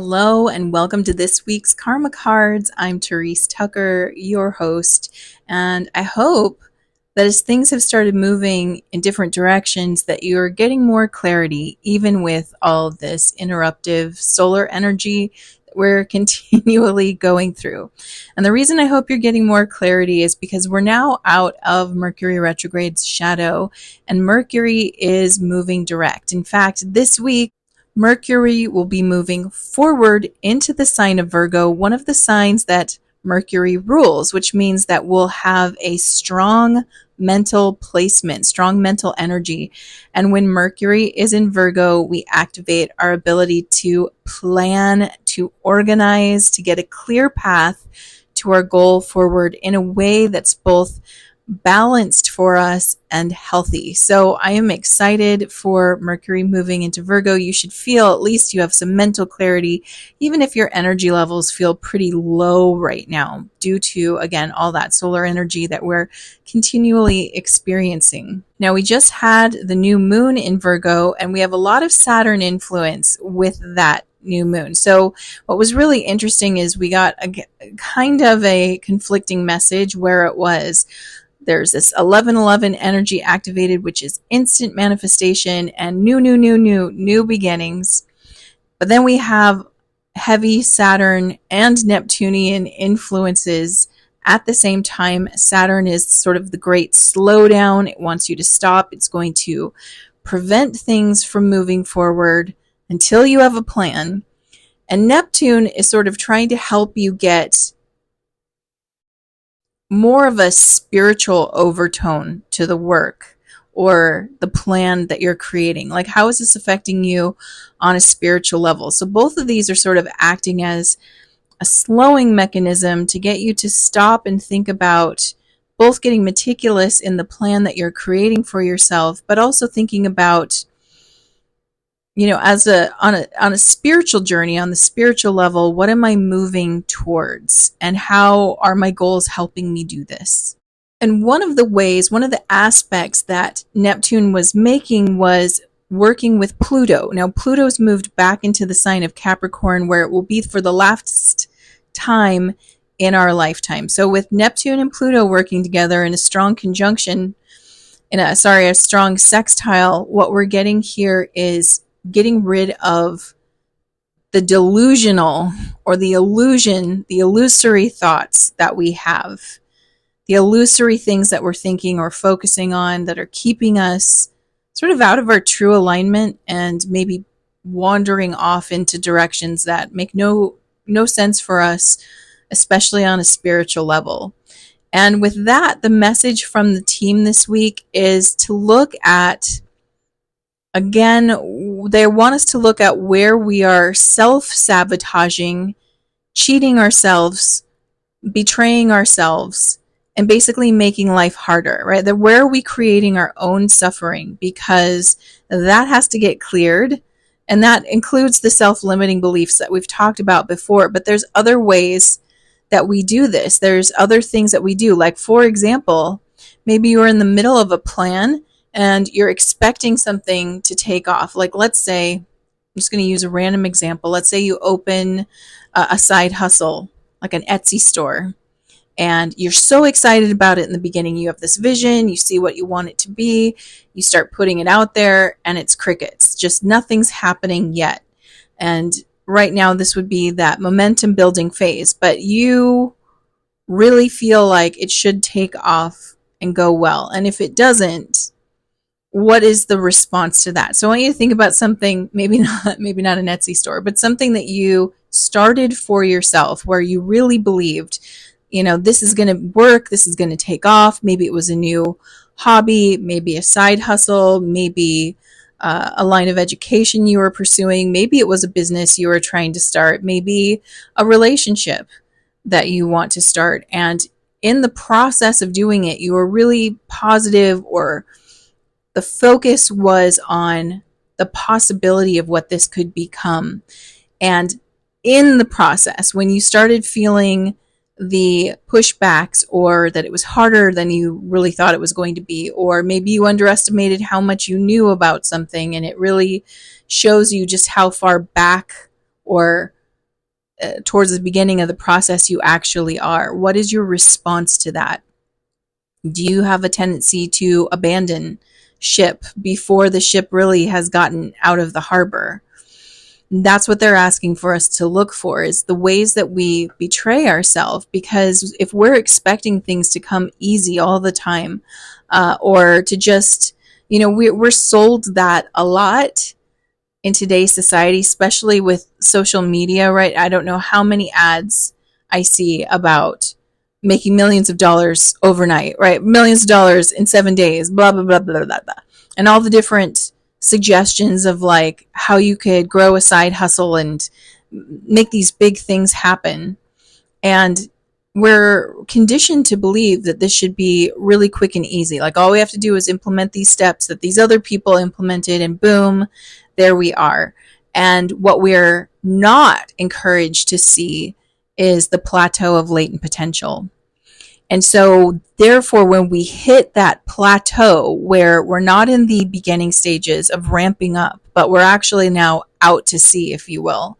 Hello and welcome to this week's Karma Cards. I'm Therese Tucker, your host, and I hope that as things have started moving in different directions that you're getting more clarity even with all of this interruptive solar energy that we're continually going through. And the reason I hope you're getting more clarity is because we're now out of Mercury retrograde's shadow and Mercury is moving direct. In fact, this week Mercury will be moving forward into the sign of Virgo, one of the signs that Mercury rules, which means that we'll have a strong mental placement, strong mental energy. And when Mercury is in Virgo, we activate our ability to plan, to organize, to get a clear path to our goal forward in a way that's both balanced for us and healthy. So I am excited for Mercury moving into Virgo. You should feel at least you have some mental clarity, even if your energy levels feel pretty low right now due to, again, all that solar energy that we're continually experiencing. Now, we just had the new moon in Virgo, and we have a lot of Saturn influence with that new moon. So what was really interesting is we got a kind of a conflicting message where it was there's this 11:11 energy activated, which is instant manifestation and new beginnings. But then we have heavy Saturn and Neptunian influences at the same time. Saturn is sort of the great slowdown. It wants you to stop. It's going to prevent things from moving forward until you have a plan. And Neptune is sort of trying to help you get more of a spiritual overtone to the work or the plan that you're creating. Like, how is this affecting you on a spiritual level? So both of these are sort of acting as a slowing mechanism to get you to stop and think about both getting meticulous in the plan that you're creating for yourself, but also thinking about, as on a spiritual journey, on the spiritual level, what am I moving towards and how are my goals helping me do this? And one of the aspects that Neptune was making was working with Pluto. Now, Pluto's moved back into the sign of Capricorn, where it will be for the last time in our lifetime. So with Neptune and Pluto working together in a strong conjunction, a strong sextile, what we're getting here is getting rid of the delusional or the illusory thoughts that we have, the illusory things that we're thinking or focusing on that are keeping us sort of out of our true alignment and maybe wandering off into directions that make no sense for us, especially on a spiritual level. And with that, the message from the team this week is to look at, again, they want us to look at where we are self-sabotaging, cheating ourselves, betraying ourselves, and basically making life harder, right? Where are we creating our own suffering? Because that has to get cleared. And that includes the self-limiting beliefs that we've talked about before. But there's other ways that we do this. There's other things that we do. Like, for example, maybe you're in the middle of a plan and you're expecting something to take off. Like, let's say, I'm just going to use a random example. Let's say you open a side hustle, like an Etsy store, and you're so excited about it in the beginning. You have this vision, you see what you want it to be, you start putting it out there, and it's crickets. Just nothing's happening yet. And right now, this would be that momentum building phase, but you really feel like it should take off and go well. And if it doesn't, what is the response to that? So I want you to think about something, maybe not an Etsy store, but something that you started for yourself where you really believed, this is going to work, this is going to take off. Maybe it was a new hobby, maybe a side hustle, maybe a line of education you were pursuing. Maybe it was a business you were trying to start, maybe a relationship that you want to start. And in the process of doing it, you were really positive, or the focus was on the possibility of what this could become. And in the process, when you started feeling the pushbacks, or that it was harder than you really thought it was going to be, or maybe you underestimated how much you knew about something and it really shows you just how far back or towards the beginning of the process you actually are? What is your response to that? Do you have a tendency to abandon ship before the ship really has gotten out of the harbor? That's what they're asking for us to look for, is the ways that we betray ourselves. Because if we're expecting things to come easy all the time, or to just, we're sold that a lot in today's society, especially with social media, right? I don't know how many ads I see about making millions of dollars overnight, right? Millions of dollars in 7 days, blah, blah, blah, blah, blah, blah. And all the different suggestions of like how you could grow a side hustle and make these big things happen. And we're conditioned to believe that this should be really quick and easy. Like all we have to do is implement these steps that these other people implemented, and boom, there we are. And what we're not encouraged to see is the plateau of latent potential. And so therefore, when we hit that plateau where we're not in the beginning stages of ramping up, but we're actually now out to sea, if you will,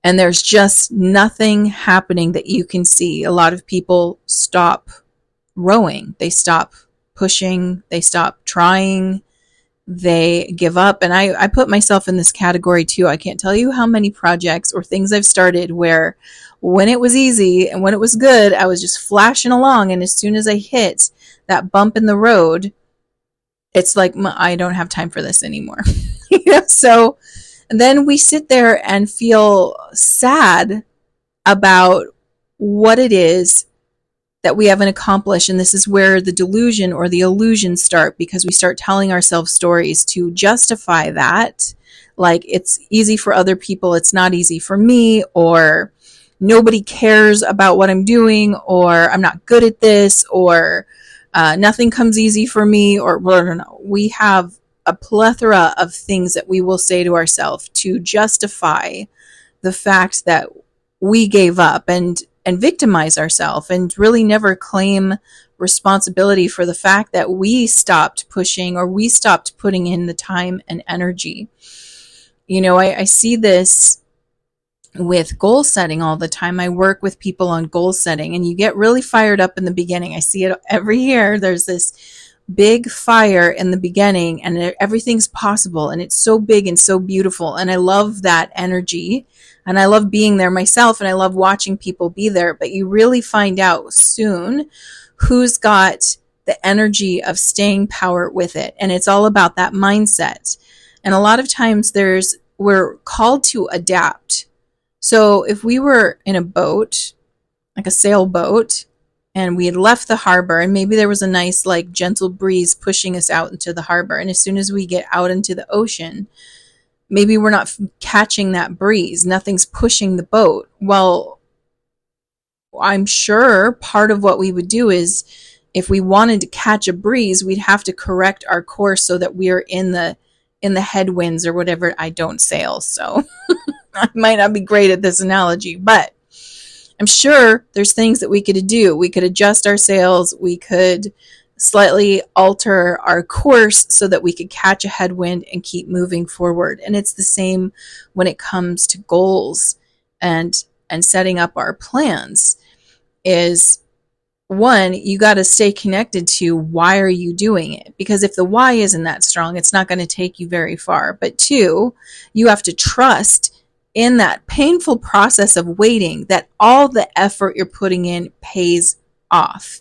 and there's just nothing happening that you can see, a lot of people stop rowing. They stop pushing. They stop trying. They give up. And I put myself in this category too. I can't tell you how many projects or things I've started where when it was easy and when it was good, I was just flashing along. And as soon as I hit that bump in the road, it's like, I don't have time for this anymore. So then we sit there and feel sad about what it is that we haven't accomplished. And this is where the delusion or the illusions start, because we start telling ourselves stories to justify that. Like, it's easy for other people, it's not easy for me, or nobody cares about what I'm doing, or I'm not good at this, or nothing comes easy for me, or no. We have a plethora of things that we will say to ourselves to justify the fact that we gave up and victimize ourselves, and really never claim responsibility for the fact that we stopped pushing or we stopped putting in the time and energy. I see this with goal setting all the time. I work with people on goal setting, and you get really fired up in the beginning. I see it every year. There's this big fire in the beginning, and everything's possible, and it's so big and so beautiful, and I love that energy, and I love being there myself, and I love watching people be there. But you really find out soon who's got the energy of staying power with it, and it's all about that mindset. And a lot of times we're called to adapt. So if we were in a boat, like a sailboat, and we had left the harbor, and maybe there was a nice, like, gentle breeze pushing us out into the harbor. And as soon as we get out into the ocean, maybe we're not catching that breeze. Nothing's pushing the boat. Well, I'm sure part of what we would do is, if we wanted to catch a breeze, we'd have to correct our course so that we're in the headwinds or whatever. I don't sail, so I might not be great at this analogy, but I'm sure there's things that we could do. We could adjust our sails. We could slightly alter our course so that we could catch a headwind and keep moving forward. And it's the same when it comes to goals and setting up our plans. Is one, you got to stay connected to why are you doing it? Because if the why isn't that strong, it's not going to take you very far. But two, you have to trust in that painful process of waiting that all the effort you're putting in pays off.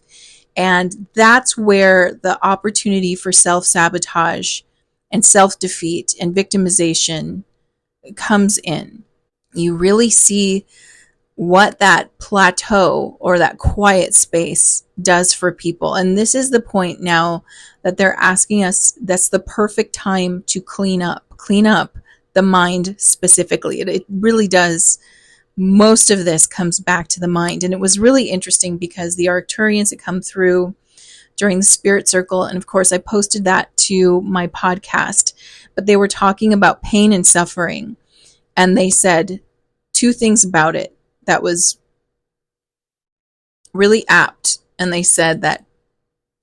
And that's where the opportunity for self-sabotage and self-defeat and victimization comes in. You really see what that plateau or that quiet space does for people. And this is the point now that they're asking us, that's the perfect time to clean up the mind specifically. It really does. Most of this comes back to the mind. And it was really interesting because the Arcturians had come through during the Spirit Circle. And of course, I posted that to my podcast. But they were talking about pain and suffering. And they said two things about it that was really apt. And they said that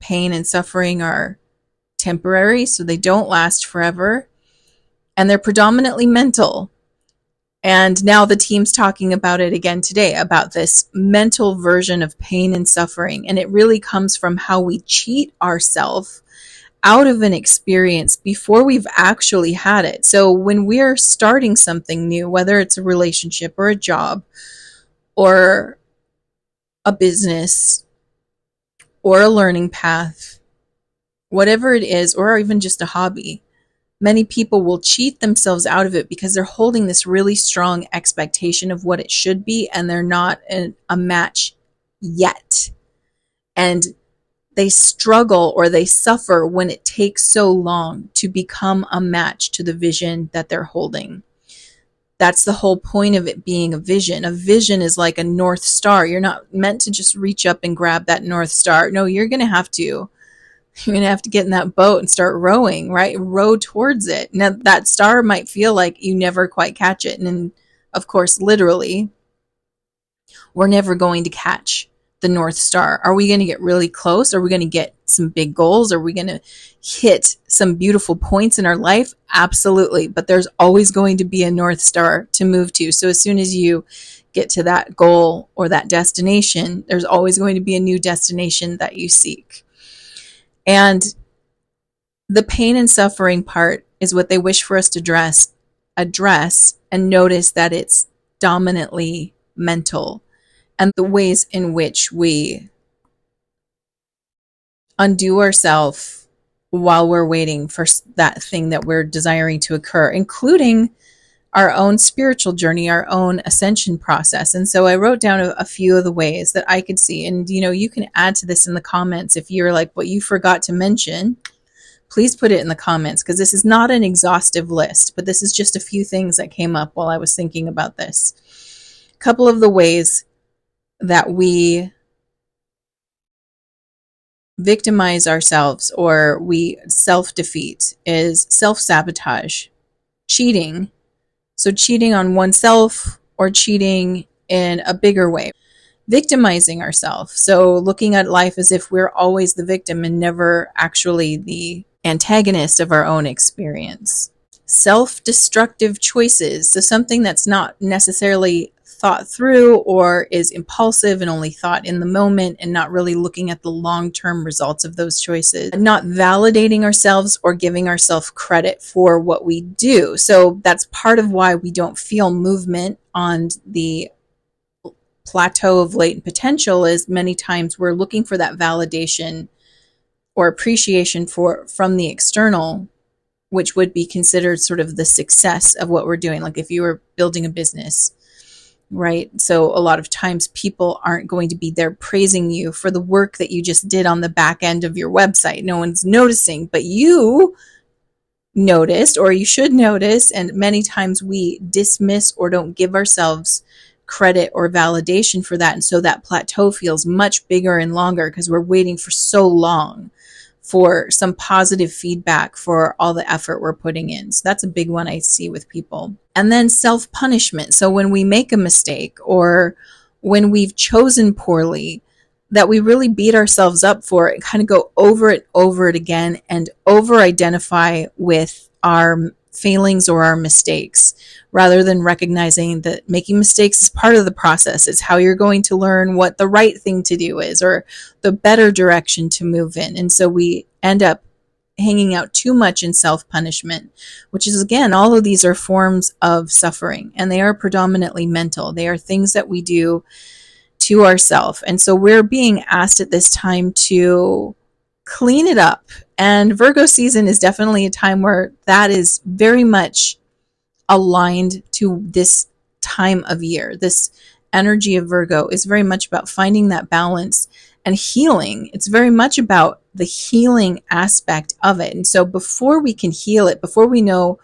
pain and suffering are temporary, so they don't last forever. And they're predominantly mental. And now the team's talking about it again today, about this mental version of pain and suffering. And it really comes from how we cheat ourselves out of an experience before we've actually had it. So when we're starting something new, whether it's a relationship or a job or a business or a learning path, whatever it is, or even just a hobby, many people will cheat themselves out of it because they're holding this really strong expectation of what it should be, and they're not a match yet. And they struggle or they suffer when it takes so long to become a match to the vision that they're holding. That's the whole point of it being a vision. A vision is like a North Star. You're not meant to just reach up and grab that North Star. No, you're going to have to get in that boat and start rowing, right? Row towards it. Now, that star might feel like you never quite catch it. And of course, literally, we're never going to catch the North Star. Are we going to get really close? Are we going to get some big goals? Are we going to hit some beautiful points in our life? Absolutely. But there's always going to be a North Star to move to. So as soon as you get to that goal or that destination, there's always going to be a new destination that you seek. And the pain and suffering part is what they wish for us to address and notice that it's dominantly mental, and the ways in which we undo ourselves while we're waiting for that thing that we're desiring to occur, including our own spiritual journey, our own ascension process. And so I wrote down a few of the ways that I could see. And, you can add to this in the comments if you're like, what you forgot to mention, please put it in the comments, because this is not an exhaustive list, but this is just a few things that came up while I was thinking about this. A couple of the ways that we victimize ourselves or we self-defeat is self-sabotage, cheating. So cheating on oneself or cheating in a bigger way. Victimizing ourselves. So looking at life as if we're always the victim and never actually the antagonist of our own experience. Self-destructive choices. So something that's not necessarily thought through or is impulsive and only thought in the moment and not really looking at the long-term results of those choices. Not validating ourselves or giving ourselves credit for what we do. So that's part of why we don't feel movement on the plateau of latent potential, is many times we're looking for that validation or appreciation from the external, which would be considered sort of the success of what we're doing. Like if you were building a business, right? So a lot of times people aren't going to be there praising you for the work that you just did on the back end of your website. No one's noticing, but you noticed, or you should notice. And many times we dismiss or don't give ourselves credit or validation for that. And so that plateau feels much bigger and longer because we're waiting for so long for some positive feedback for all the effort we're putting in. So that's a big one I see with people. And then self-punishment. So when we make a mistake or when we've chosen poorly, that we really beat ourselves up for it, kind of go over it again and over-identify with our failings or our mistakes, rather than recognizing that making mistakes is part of the process. It's how you're going to learn what the right thing to do is, or the better direction to move in. And so we end up hanging out too much in self-punishment, which is, again, all of these are forms of suffering, and they are predominantly mental. They are things that we do to ourselves. And so we're being asked at this time to clean it up. And Virgo season is definitely a time where that is very much aligned to this time of year. This energy of Virgo is very much about finding that balance and healing. It's very much about the healing aspect of it. And so before we can heal it, before we know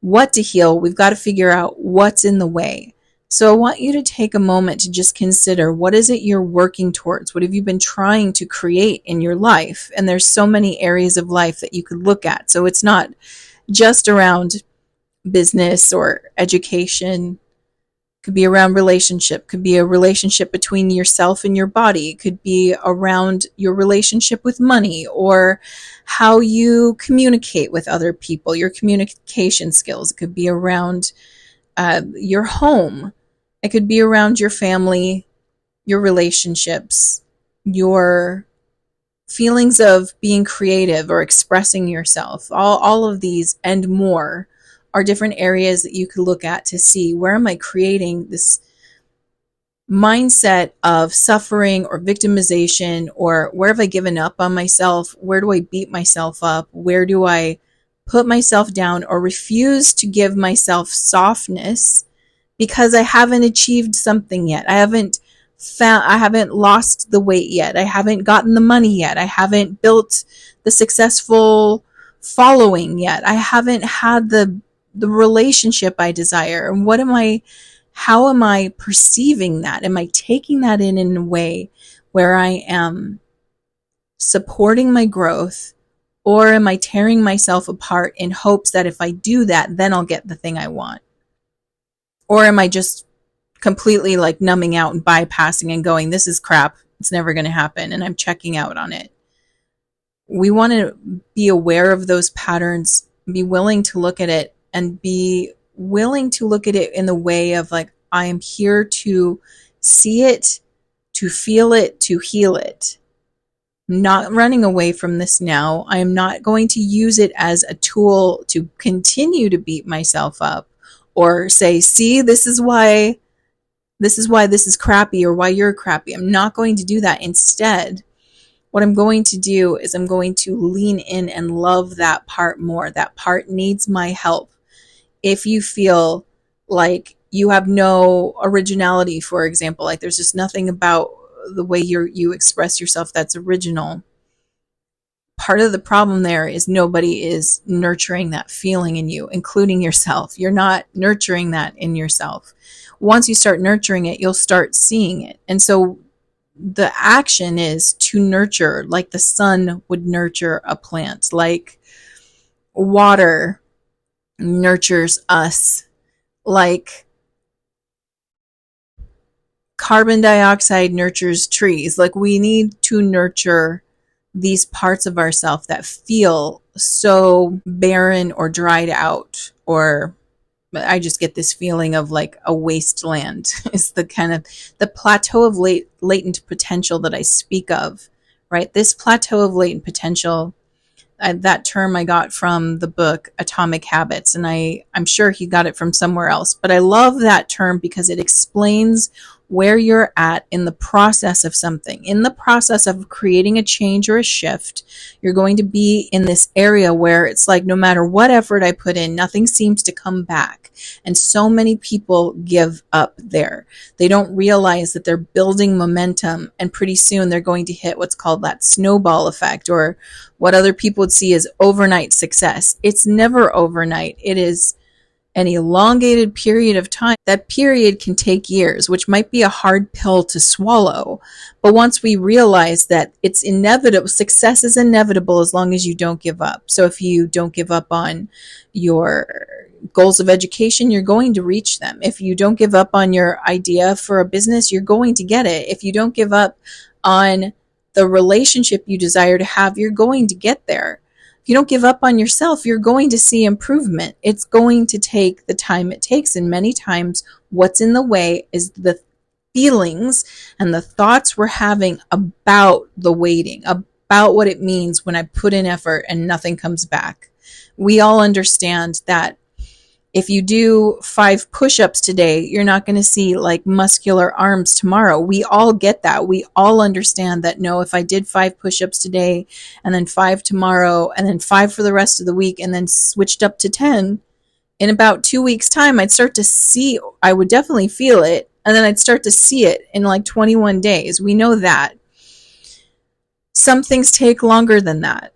what to heal, we've got to figure out what's in the way. So I want you to take a moment to just consider, what is it you're working towards? What have you been trying to create in your life? And there's so many areas of life that you could look at. So it's not just around business or education. It could be around relationship, could be a relationship between yourself and your body. It could be around your relationship with money, or how you communicate with other people, your communication skills. It could be around your home. It could be around your family, your relationships, your feelings of being creative or expressing yourself. All of these and more are different areas that you could look at to see, where am I creating this mindset of suffering or victimization, or where have I given up on myself? Where do I beat myself up? Where do I put myself down or refuse to give myself softness because I haven't achieved something yet? I haven't lost the weight yet. I haven't gotten the money yet. I haven't built the successful following yet. I haven't had the relationship I desire. And how am I perceiving that? Am I taking that in a way where I am supporting my growth, or am I tearing myself apart in hopes that if I do that, then I'll get the thing I want? Or am I just completely like numbing out and bypassing and going, this is crap, it's never going to happen, and I'm checking out on it? We want to be aware of those patterns, be willing to look at it, and be willing to look at it in the way of like, I am here to see it, to feel it, to heal it. I'm not running away from this now. I am not going to use it as a tool to continue to beat myself up or say, see, this is why this is crappy, or why you're crappy. I'm not going to do that. Instead, what I'm going to do is I'm going to lean in and love that part more. That part needs my help. If you feel like you have no originality, for example, like there's just nothing about the way you express yourself that's original, part of the problem there is nobody is nurturing that feeling in you, including yourself. You're not nurturing that in yourself. Once you start nurturing it, you'll start seeing it. And so the action is to nurture, like the sun would nurture a plant, like water nurtures us, like carbon dioxide nurtures trees. Like we need to nurture these parts of ourselves that feel so barren or dried out, or I just get this feeling of like a wasteland is the kind of the plateau of latent potential that I speak of, right? This plateau of latent potential, that term I got from the book Atomic Habits, and I'm sure he got it from somewhere else, but I love that term because it explains where you're at in the process of something. In the process of creating a change or a shift, you're going to be in this area where it's like, no matter what effort I put in, nothing seems to come back. And so many people give up there. They don't realize that they're building momentum, and pretty soon they're going to hit what's called that snowball effect, or what other people would see as overnight success. It's never overnight. It is an elongated period of time. That period can take years, which might be a hard pill to swallow. But once we realize that it's inevitable, success is inevitable as long as you don't give up. So if you don't give up on your goals of education, you're going to reach them. If you don't give up on your idea for a business, you're going to get it. If you don't give up on the relationship you desire to have, you're going to get there. If you don't give up on yourself, you're going to see improvement. It's going to take the time it takes. And many times what's in the way is the feelings and the thoughts we're having about the waiting, about what it means when I put in effort and nothing comes back. We all understand that if you do 5 push-ups today, you're not going to see like muscular arms tomorrow. We all get that. We all understand that, no, if I did 5 push-ups today and then 5 tomorrow and then 5 for the rest of the week and then switched up to 10, in about 2 weeks time, I would definitely feel it. And then I'd start to see it in like 21 days. We know that. Some things take longer than that.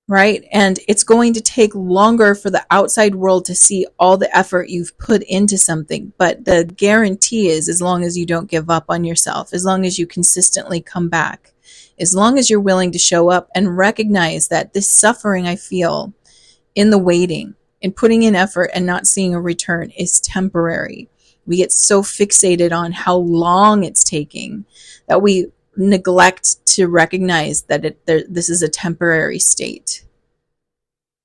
Right? And it's going to take longer for the outside world to see all the effort you've put into something. But the guarantee is, as long as you don't give up on yourself, as long as you consistently come back, as long as you're willing to show up and recognize that this suffering I feel in the waiting, in putting in effort and not seeing a return, is temporary. We get so fixated on how long it's taking that we neglect to recognize that this is a temporary state.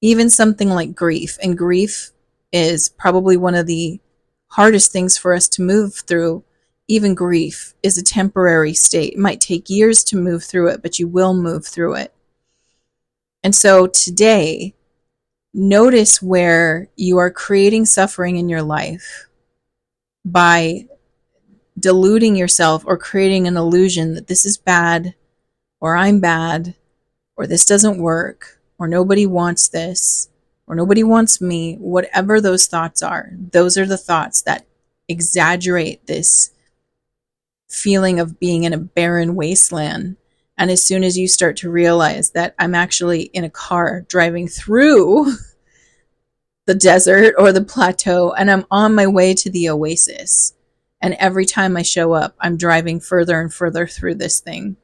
Even something like grief, and grief is probably one of the hardest things for us to move through, even grief, is a temporary state. It might take years to move through it, but you will move through it. And so today, notice where you are creating suffering in your life by deluding yourself or creating an illusion that this is bad, or I'm bad, or this doesn't work, or nobody wants this, or nobody wants me. Whatever those thoughts are, those are the thoughts that exaggerate this feeling of being in a barren wasteland. And as soon as you start to realize that I'm actually in a car driving through the desert or the plateau and I'm on my way to the oasis, and every time I show up, I'm driving further and further through this thing,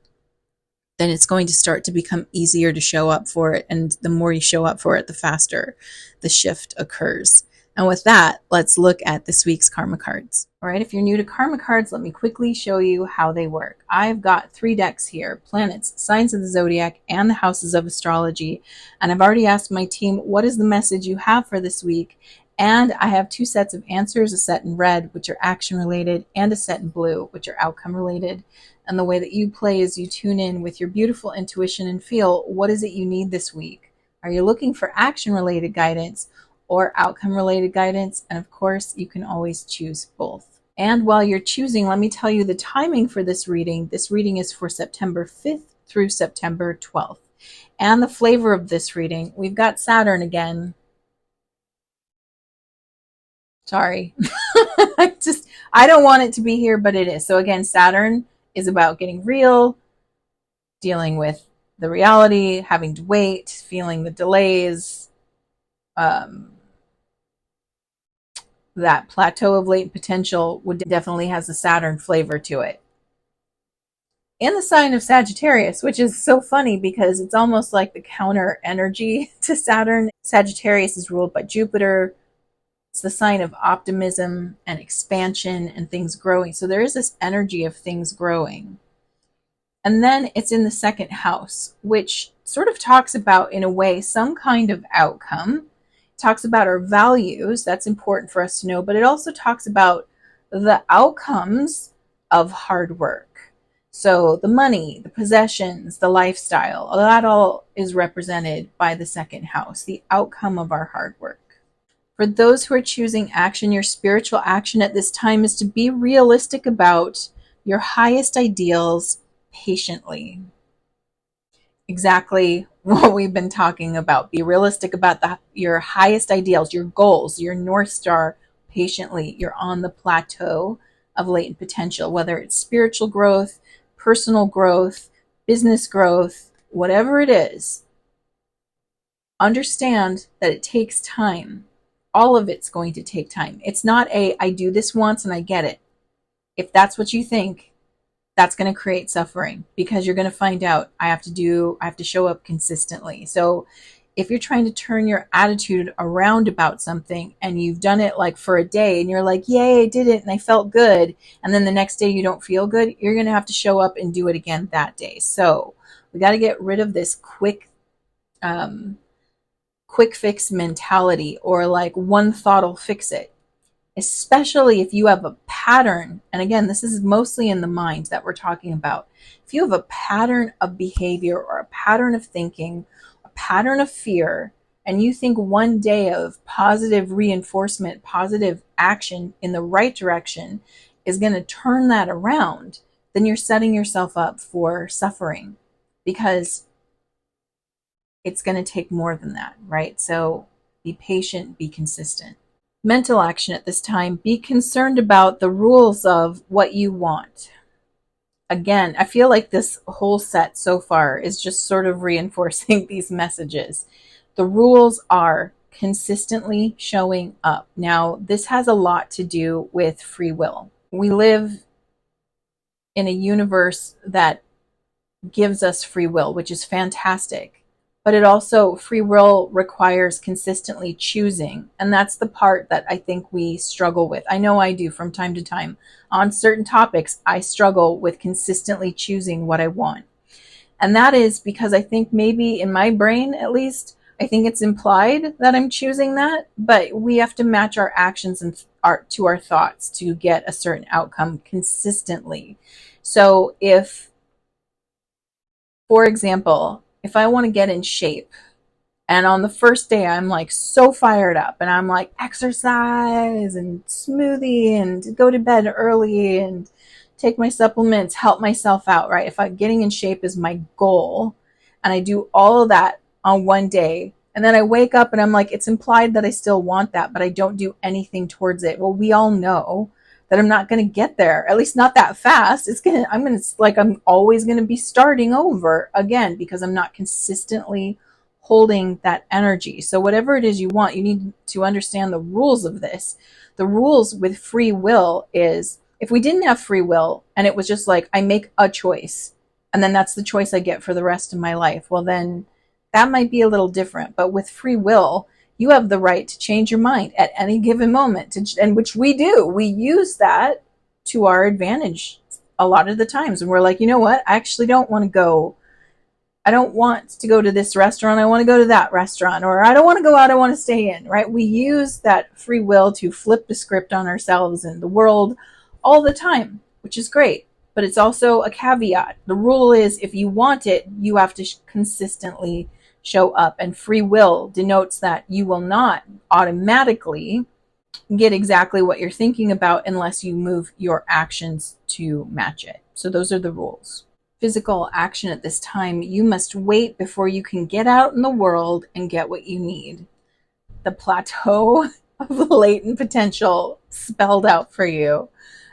then it's going to start to become easier to show up for it. And the more you show up for it, the faster the shift occurs. And with that, let's look at this week's karma cards. All right, if you're new to karma cards, let me quickly show you how they work. I've got 3 decks here: planets, signs of the zodiac, and the houses of astrology. And I've already asked my team, what is the message you have for this week? And I have 2 sets of answers, a set in red, which are action related, and a set in blue, which are outcome related. And the way that you play is you tune in with your beautiful intuition and feel, what is it you need this week? Are you looking for action related guidance or outcome related guidance? And of course, you can always choose both. And while you're choosing, let me tell you the timing for this reading. This reading is for September 5th through September 12th. And the flavor of this reading, we've got Saturn again. Sorry. I don't want it to be here, but it is. So again, Saturn is about getting real, dealing with the reality, having to wait, feeling the delays, that plateau of latent potential would definitely has a Saturn flavor to it. In the sign of Sagittarius, which is so funny because it's almost like the counter energy to Saturn. Sagittarius is ruled by Jupiter. It's the sign of optimism and expansion and things growing. So there is this energy of things growing. And then it's in the second house, which sort of talks about, in a way, some kind of outcome. It talks about our values. That's important for us to know. But it also talks about the outcomes of hard work. So the money, the possessions, the lifestyle, that all is represented by the second house, the outcome of our hard work. For those who are choosing action, your spiritual action at this time is to be realistic about your highest ideals patiently. Exactly what we've been talking about. Be realistic about your highest ideals, your goals, your North Star patiently. You're on the plateau of latent potential, whether it's spiritual growth, personal growth, business growth, whatever it is. Understand that it takes time. All of it's going to take time. It's not I do this once and I get it. If that's what you think, that's going to create suffering, because you're going to find out I have to show up consistently. So if you're trying to turn your attitude around about something and you've done it like for a day and you're like, yay, I did it and I felt good, and then the next day you don't feel good, you're going to have to show up and do it again that day. So we got to get rid of this quick fix mentality, or like one thought will fix it. Especially if you have a pattern, and again, this is mostly in the mind that we're talking about. If you have a pattern of behavior or a pattern of thinking, a pattern of fear, and you think one day of positive reinforcement, positive action in the right direction is going to turn that around, then you're setting yourself up for suffering, because it's going to take more than that, right? So be patient, be consistent. Mental action at this time, be concerned about the rules of what you want. Again, I feel like this whole set so far is just sort of reinforcing these messages. The rules are consistently showing up. Now, this has a lot to do with free will. We live in a universe that gives us free will, which is fantastic. But it also, free will requires consistently choosing. And that's the part that I think we struggle with. I know I do from time to time. On certain topics, I struggle with consistently choosing what I want. And that is because I think maybe in my brain, at least, I think it's implied that I'm choosing that, but we have to match our actions and our thoughts to get a certain outcome consistently. So if, for example, if I want to get in shape, and on the first day, I'm like so fired up and I'm like exercise and smoothie and go to bed early and take my supplements, help myself out, right? If I'm getting in shape is my goal and I do all of that on one day, and then I wake up and I'm like, it's implied that I still want that, but I don't do anything towards it. Well, we all know that I'm not going to get there, at least not that fast. I'm always going to be starting over again because I'm not consistently holding that energy. So whatever it is you want, you need to understand the rules of this. The rules with free will is, if we didn't have free will and it was just like I make a choice and then that's the choice I get for the rest of my life, well then that might be a little different. But with free will, you have the right to change your mind at any given moment, and which we do. We use that to our advantage a lot of the times. And we're like, you know what? I don't want to go to this restaurant. I want to go to that restaurant. Or I don't want to go out. I want to stay in, right? We use that free will to flip the script on ourselves and the world all the time, which is great. But it's also a caveat. The rule is, if you want it, you have to consistently show up. And free will denotes that you will not automatically get exactly what you're thinking about unless you move your actions to match it. So those are the rules. Physical action at this time, you must wait before you can get out in the world and get what you need. The plateau of latent potential spelled out for you.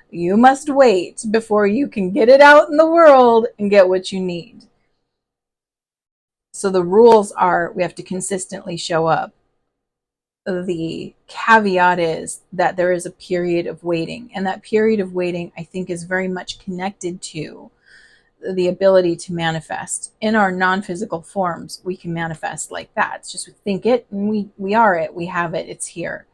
You must wait before you can get it out in the world and get what you need. So the rules are, we have to consistently show up. The caveat is that there is a period of waiting, and that period of waiting, I think, is very much connected to the ability to manifest. In our non-physical forms, we can manifest like that. It's just, we think it and we are it, we have it, it's here.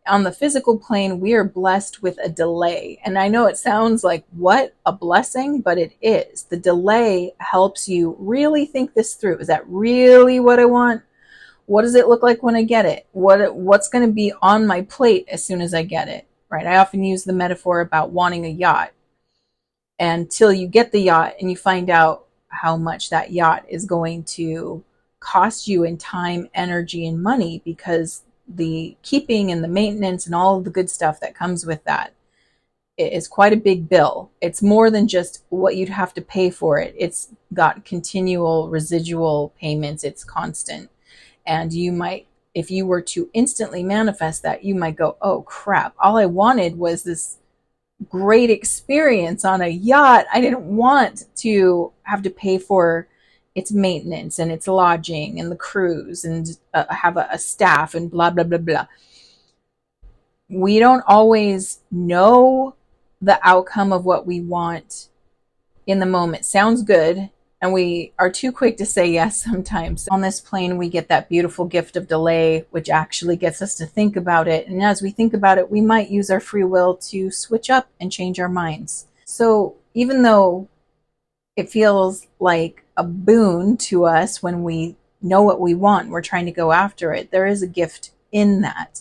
On the physical plane, we are blessed with a delay. And I know it sounds like, what, a blessing? But it is. The delay helps you really think this through. Is that really what I want? What does it look like when I get it? What's going to be on my plate as soon as I get it, right? I often use the metaphor about wanting a yacht. Until you get the yacht and you find out how much that yacht is going to cost you in time, energy, and money, because the keeping and the maintenance and all of the good stuff that comes with that is quite a big bill. It's more than just what you'd have to pay for it. It's got continual residual payments. It's constant. And you might, if you were to instantly manifest that, you might go, oh crap, all I wanted was this great experience on a yacht. I didn't want to have to pay for its maintenance and its lodging and the cruise and have a staff and blah, blah, blah, blah. We don't always know the outcome of what we want in the moment. Sounds good. And we are too quick to say yes sometimes. On this plane, we get that beautiful gift of delay, which actually gets us to think about it. And as we think about it, we might use our free will to switch up and change our minds. So even though it feels like a boon to us when we know what we want, we're trying to go after it, there is a gift in that.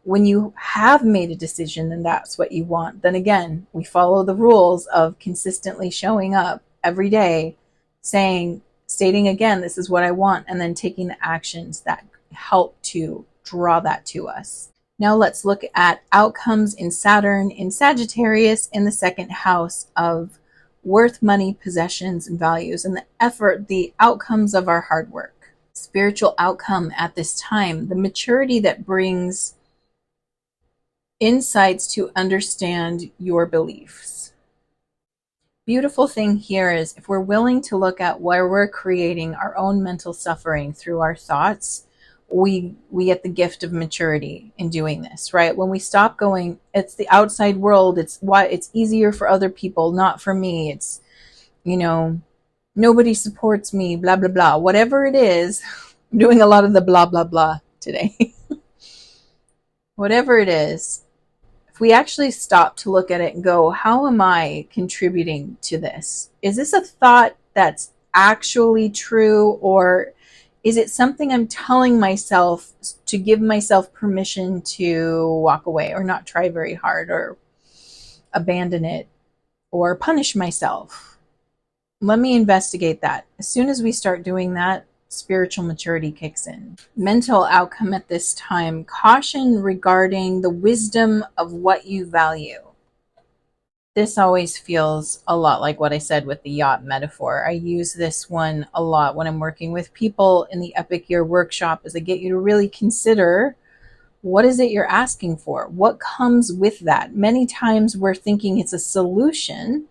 When you have made a decision and that's what you want, then again, we follow the rules of consistently showing up every day, stating again, this is what I want, and then taking the actions that help to draw that to us. Now let's look at outcomes in Saturn in Sagittarius in the second house of worth, money, possessions, and values, and the effort, the outcomes of our hard work. Spiritual outcome at this time, the maturity that brings insights to understand your beliefs. Beautiful thing here is, if we're willing to look at where we're creating our own mental suffering through our thoughts, we get the gift of maturity in doing this, right? When we stop going, it's the outside world, it's why it's easier for other people, not for me. It's, nobody supports me, blah, blah, blah. Whatever it is, I'm doing a lot of the blah, blah, blah today. Whatever it is, if we actually stop to look at it and go, how am I contributing to this? Is this a thought that's actually true, or Is it something I'm telling myself to give myself permission to walk away or not try very hard or abandon it or punish myself? Let me investigate that. As soon as we start doing that, spiritual maturity kicks in. Mental outcome at this time: caution regarding the wisdom of what you value. This always feels a lot like what I said with the yacht metaphor. I use this one a lot when I'm working with people in the Epic Year workshop, as I get you to really consider, what is it you're asking for? What comes with that? Many times we're thinking it's a solution,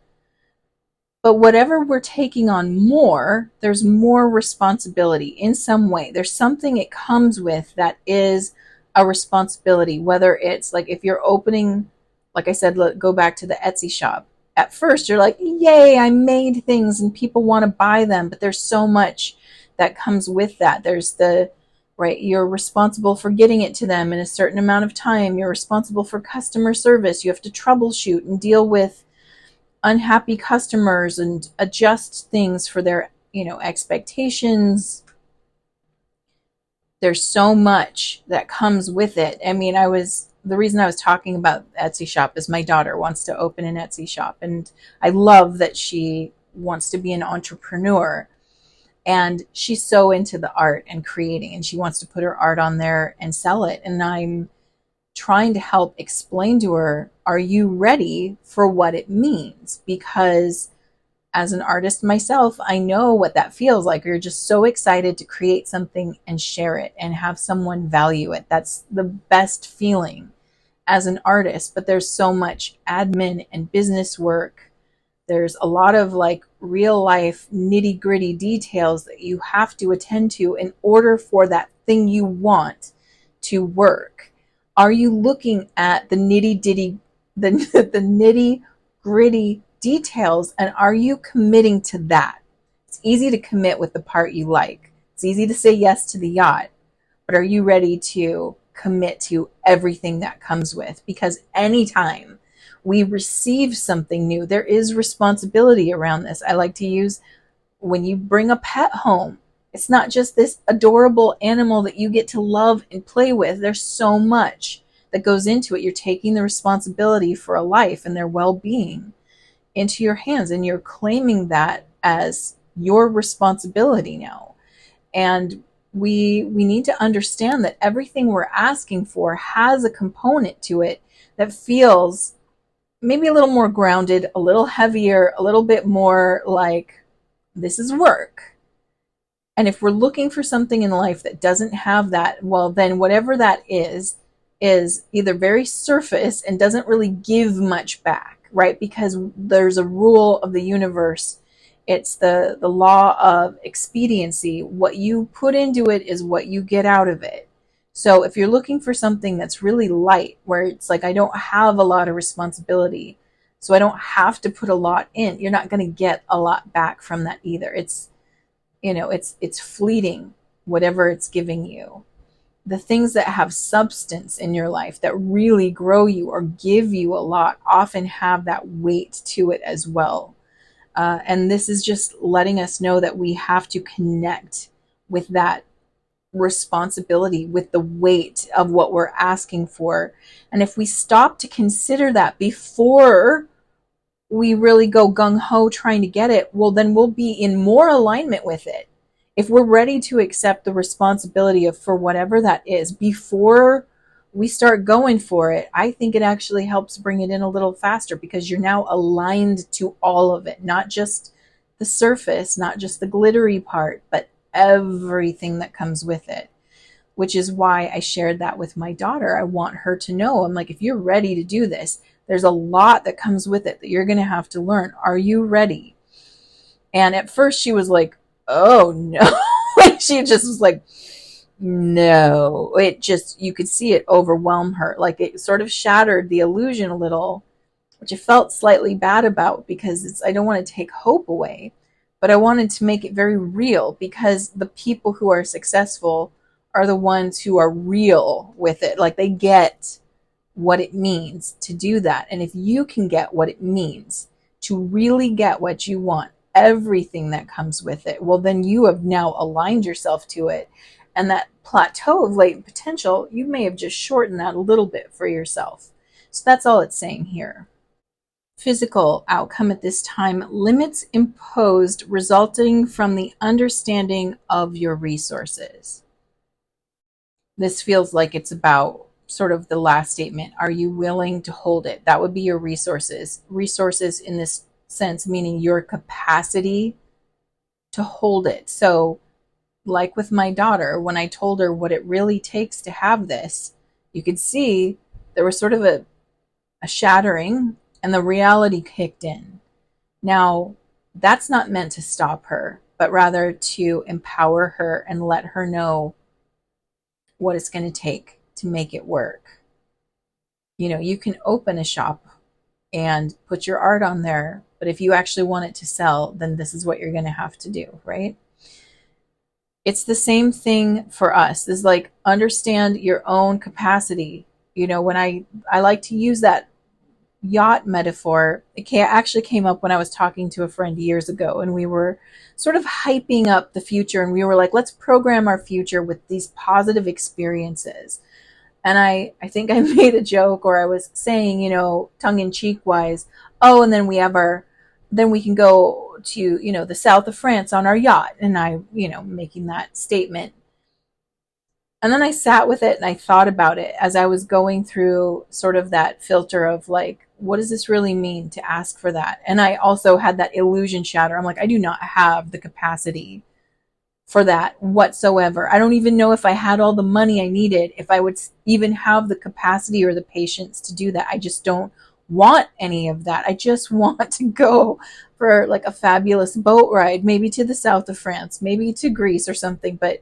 but whatever we're taking on more, there's more responsibility in some way. There's something it comes with that is a responsibility, whether it's like if you're opening, like I said, go back to the Etsy shop. At first, you're like, yay, I made things and people want to buy them. But there's so much that comes with that. There's the, right, you're responsible for getting it to them in a certain amount of time. You're responsible for customer service. You have to troubleshoot and deal with unhappy customers and adjust things for their, expectations. There's so much that comes with it. I mean, the reason I was talking about Etsy shop is my daughter wants to open an Etsy shop, and I love that she wants to be an entrepreneur, and she's so into the art and creating, and she wants to put her art on there and sell it. And I'm trying to help explain to her, are you ready for what it means? Because as an artist myself, I know what that feels like. You're just so excited to create something and share it and have someone value it. That's the best feeling as an artist. But there's so much admin and business work. There's a lot of like real life nitty gritty details that you have to attend to in order for that thing you want to work. Are you looking at the nitty gritty details, and are you committing to that? It's easy to commit with the part you like. It's easy to say yes to the yacht, but are you ready to commit to everything that comes with? Because anytime we receive something new, there is responsibility around this. I like to use, when you bring a pet home, it's not just this adorable animal that you get to love and play with. There's so much that goes into it. You're taking the responsibility for a life and their well-being into your hands, and you're claiming that as your responsibility now. And we need to understand that everything we're asking for has a component to it that feels maybe a little more grounded, a little heavier, a little bit more like this is work. And if we're looking for something in life that doesn't have that, well, then whatever that is either very surface and doesn't really give much back, right? Because there's a rule of the universe. It's the law of expediency. What you put into it is what you get out of it. So if you're looking for something that's really light, where it's like, I don't have a lot of responsibility, so I don't have to put a lot in, you're not going to get a lot back from that either. It's fleeting, whatever it's giving you. The things that have substance in your life that really grow you or give you a lot often have that weight to it as well. And this is just letting us know that we have to connect with that responsibility, with the weight of what we're asking for. And if we stop to consider that before we really go gung-ho trying to get it, well, then we'll be in more alignment with it. If we're ready to accept the responsibility for whatever that is before we start going for it, I think it actually helps bring it in a little faster, because you're now aligned to all of it, not just the surface, not just the glittery part, but everything that comes with it, which is why I shared that with my daughter. I want her to know, I'm like, if you're ready to do this, there's a lot that comes with it that you're going to have to learn. Are you ready? And at first she was like, oh no. Like she just was like, no. It just, you could see it overwhelm her. Like it sort of shattered the illusion a little, which I felt slightly bad about, because I don't want to take hope away, but I wanted to make it very real, because the people who are successful are the ones who are real with it. Like they get what it means to do that. And if you can get what it means to really get what you want, everything that comes with it, well, then you have now aligned yourself to it. And that plateau of latent potential, you may have just shortened that a little bit for yourself. So that's all it's saying here. Physical outcome at this time, limits imposed resulting from the understanding of your resources. This feels like it's about sort of the last statement. Are you willing to hold it? That would be your resources. Resources in this sense, meaning your capacity to hold it. So, like with my daughter, when I told her what it really takes to have this, you could see there was sort of a shattering and the reality kicked in. Now, that's not meant to stop her, but rather to empower her and let her know what it's going to take to make it work. You know, you can open a shop and put your art on there, but if you actually want it to sell, then this is what you're going to have to do, right? It's the same thing for us. Is like, understand your own capacity. You know, when I like to use that yacht metaphor, actually came up when I was talking to a friend years ago, and we were sort of hyping up the future, and we were like, let's program our future with these positive experiences. And I think I made a joke, or I was saying, you know, tongue in cheek wise, oh, and then then we can go to, you know, the south of France on our yacht. And I, you know, making that statement. And then I sat with it and I thought about it as I was going through sort of that filter of like, what does this really mean to ask for that? And I also had that illusion shatter. I'm like, I do not have the capacity for that whatsoever. I don't even know if I had all the money I needed, if I would even have the capacity or the patience to do that. I just don't want any of that. I just want to go for like a fabulous boat ride, maybe to the south of France, maybe to Greece or something, but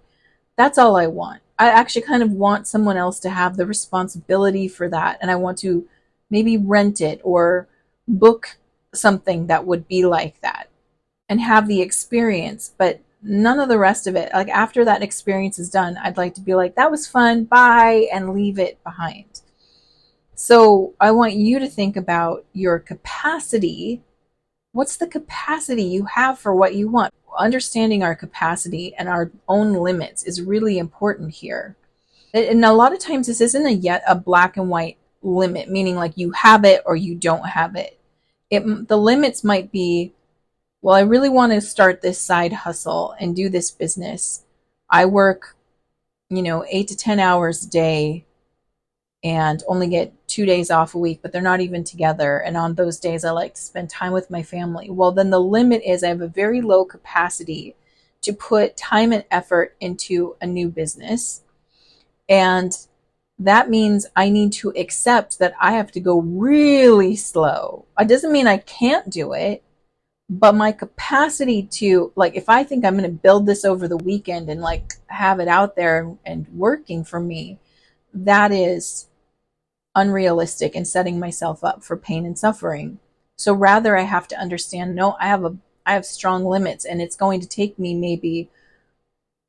that's all I want. I actually kind of want someone else to have the responsibility for that. And I want to maybe rent it or book something that would be like that and have the experience, but none of the rest of it. Like after that experience is done, I'd like to be like, that was fun, bye, and leave it behind. So I want you to think about your capacity. What's the capacity you have for what you want? Understanding our capacity and our own limits is really important here. And a lot of times this isn't yet a black and white limit, meaning like you have it or you don't have it. The limits might be, well, I really want to start this side hustle and do this business. I work, you know, 8 to 10 hours a day and only get 2 days off a week, but they're not even together. And on those days, I like to spend time with my family. Well, then the limit is I have a very low capacity to put time and effort into a new business. And that means I need to accept that I have to go really slow. It doesn't mean I can't do it, but my capacity to, like, if I think I'm going to build this over the weekend and like have it out there and working for me, that is unrealistic and setting myself up for pain and suffering. So rather I have to understand, no, I have strong limits, and it's going to take me maybe,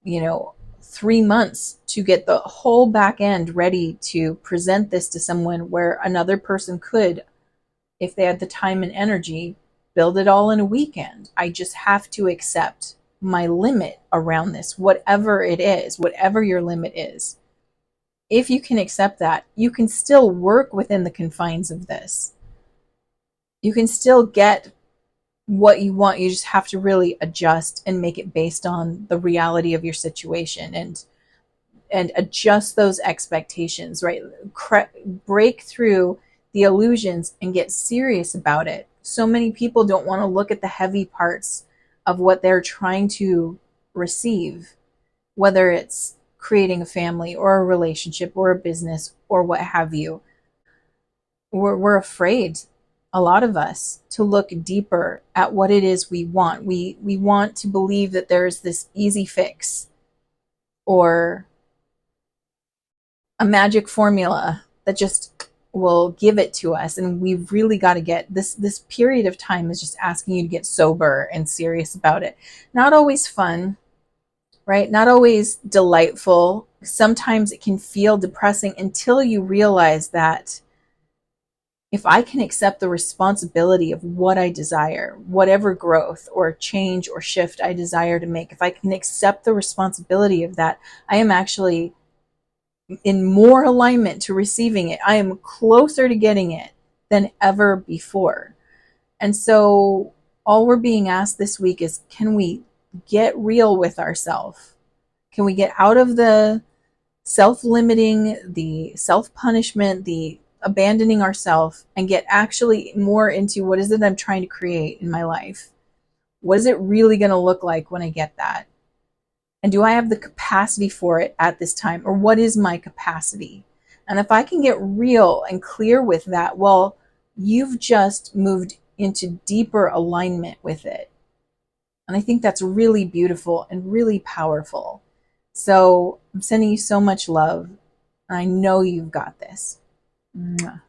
you know, 3 months to get the whole back end ready to present this to someone, where another person could, if they had the time and energy, build it all in a weekend. I just have to accept my limit around this, whatever it is, whatever your limit is. If you can accept that, you can still work within the confines of this. You can still get what you want. You just have to really adjust and make it based on the reality of your situation, and adjust those expectations, right? Break through the illusions and get serious about it. So many people don't want to look at the heavy parts of what they're trying to receive, whether it's creating a family or a relationship or a business or what have you. We're afraid, a lot of us, to look deeper at what it is we want. We want to believe that there's this easy fix or a magic formula that just will give it to us. And we've really got to get this period of time is just asking you to get sober and serious about it. Not always fun, right? Not always delightful. Sometimes it can feel depressing until you realize that if I can accept the responsibility of what I desire, whatever growth or change or shift I desire to make, if I can accept the responsibility of that, I am actually in more alignment to receiving it. I am closer to getting it than ever before. And so all we're being asked this week is, can we get real with ourselves? Can we get out of the self-limiting, the self-punishment, the abandoning ourselves, and get actually more into what is it I'm trying to create in my life? What is it really going to look like when I get that? And do I have the capacity for it at this time? Or what is my capacity? And if I can get real and clear with that, well, you've just moved into deeper alignment with it. And I think that's really beautiful and really powerful. So I'm sending you so much love. I know you've got this. Mwah.